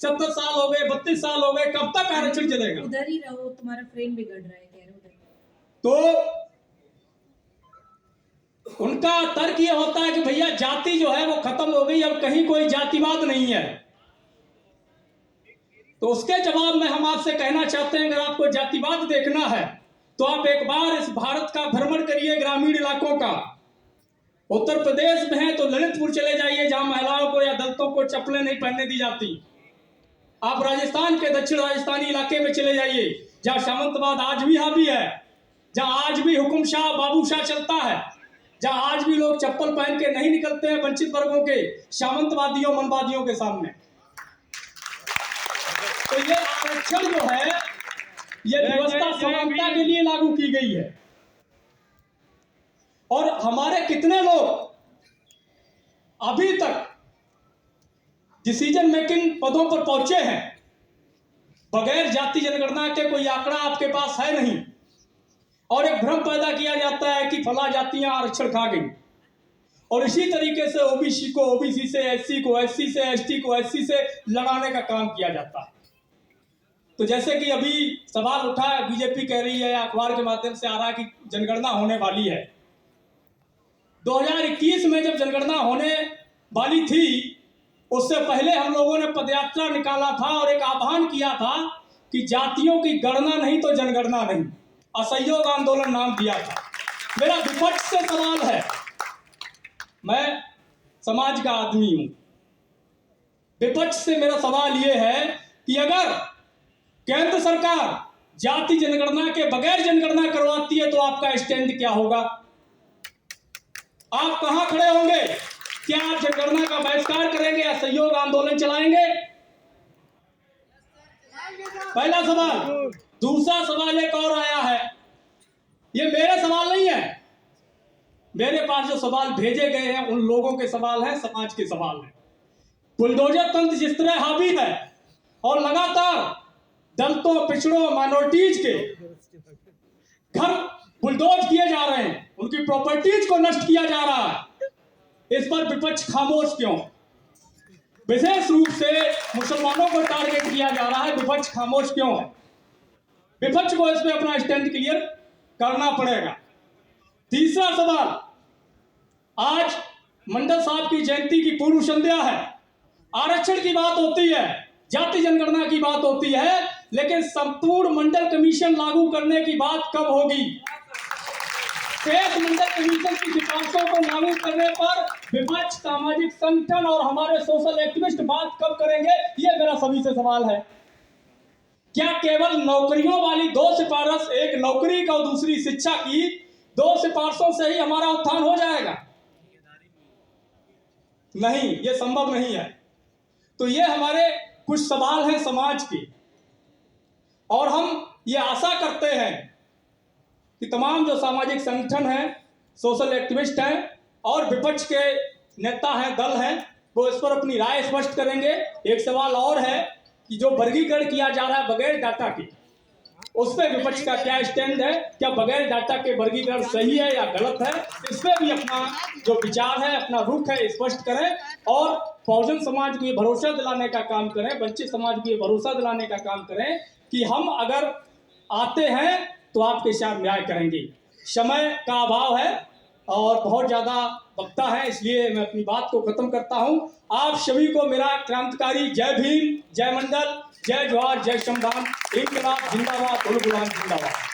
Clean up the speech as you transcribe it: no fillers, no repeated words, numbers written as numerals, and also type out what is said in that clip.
70 साल हो गए, 32 साल हो गए, कब तक आरक्षण चलेगा? उधर ही रहो, तुम्हारा फ्रेम बिगड़ रहा है, कह रहे उधर। तो उनका तर्क ये होता है कि भैया जाति जो है वो खत्म हो गई, अब कहीं कोई जातिवाद नहीं है। तो उसके जवाब में हम आपसे कहना चाहते हैं, अगर आपको जातिवाद देखना है तो आप एक बार इस भारत का भ्रमण करिए, ग्रामीण इलाकों का। उत्तर प्रदेश में है तो ललितपुर चले जाइए, जहां महिलाओं को या दलितों को चप्पलें नहीं पहनने दी जाती। आप राजस्थान के दक्षिण राजस्थानी इलाके में चले जाइए, जहां सामंतवाद आज भी हावी है, जहां आज भी हुकुमशाह बाबूशाह चलता है, जहां आज भी लोग चप्पल पहन के नहीं निकलते हैं वंचित वर्गों के सामंतवादियों मनवादियों के सामने। तो ये आरक्षण जो है ये व्यवस्था समानता के लिए लागू की गई है। और हमारे कितने लोग अभी तक डिसीजन मेकिंग पदों पर पहुंचे हैं बगैर जाति जनगणना के? कोई आंकड़ा आपके पास है नहीं, और एक भ्रम पैदा किया जाता है कि फला जातियां आरक्षण खा गई, और इसी तरीके से ओबीसी को ओबीसी से, एससी को एससी से, एसटी को एससी से लड़ाने का काम किया जाता है। तो जैसे कि अभी सवाल उठा है, बीजेपी कह रही है, अखबार के माध्यम से आ रहा है कि जनगणना होने वाली है। 2021 में जब जनगणना होने वाली थी, उससे पहले हम लोगों ने पदयात्रा निकाला था और एक आह्वान किया था कि जातियों की गणना नहीं तो जनगणना नहीं, असहयोग आंदोलन नाम दिया था। मेरा विपक्ष से सवाल है, मैं समाज का आदमी हूं, विपक्ष से मेरा सवाल यह है कि अगर केंद्र सरकार जाति जनगणना के बगैर जनगणना करवाती है तो आपका स्टैंड क्या होगा? आप कहां खड़े होंगे? क्या आप जनगणना का बहिष्कार करेंगे या सहयोग आंदोलन चलाएंगे? पहला सवाल। दूसरा सवाल एक और आया है, ये मेरे सवाल नहीं है, मेरे पास जो सवाल भेजे गए हैं उन लोगों के सवाल हैं, समाज के सवाल हैं। बुलडोजर तंत्र जिस तरह हावी है और लगातार दलितों, पिछड़ों, माइनॉरिटीज के घर बुलडोज किए जा रहे हैं, उनकी प्रॉपर्टीज को नष्ट किया जा रहा है, इस पर विपक्ष खामोश क्यों? विशेष रूप से मुसलमानों को टारगेट किया जा रहा है, विपक्ष खामोश क्यों है? विपक्ष को इसमें अपना स्टैंड क्लियर करना पड़ेगा। तीसरा सवाल, आज मंडल साहब की जयंती की पूर्व संध्या है, आरक्षण की बात होती है, जाति जनगणना की बात होती है, लेकिन संपूर्ण मंडल कमीशन लागू करने की बात कब होगी? शेष मंडल कमीशन की सिफारिशों को लागू करने पर विपक्ष, सामाजिक संगठन और हमारे सोशल एक्टिविस्ट बात कब करेंगे? ये मेरा सभी से सवाल है। क्या केवल नौकरियों वाली 2 सिफारिश, एक नौकरी का और दूसरी शिक्षा की 2 सिफारिशों से ही हमारा उत्थान हो जाएगा? नहीं, ये संभव नहीं है। तो ये हमारे कुछ सवाल हैं समाज के, और हम ये आशा करते हैं कि तमाम जो सामाजिक संगठन हैं, सोशल एक्टिविस्ट हैं और विपक्ष के नेता हैं, दल हैं, वो इस पर अपनी राय स्पष्ट करेंगे। एक सवाल और है कि जो वर्गीकरण किया जा रहा है बगैर डाटा के, उस पर विपक्ष का क्या स्टैंड है? क्या बगैर डाटा के वर्गीकरण सही है या गलत है? इस पर भी अपना जो विचार है, अपना रुख है, स्पष्ट करें और बहुजन समाज को ये भरोसा दिलाने का काम करें, वंचित समाज को ये भरोसा दिलाने का काम करें कि हम अगर आते हैं तो आपके साथ न्याय करेंगे। समय का अभाव है और बहुत ज़्यादा वक्ता है, इसलिए मैं अपनी बात को खत्म करता हूं। आप सभी को मेरा क्रांतिकारी जय भीम, जय मंडल, जय जोहार, जय संविधान, इंकलाब जिंदाबाद, गुलाम जिंदाबाद।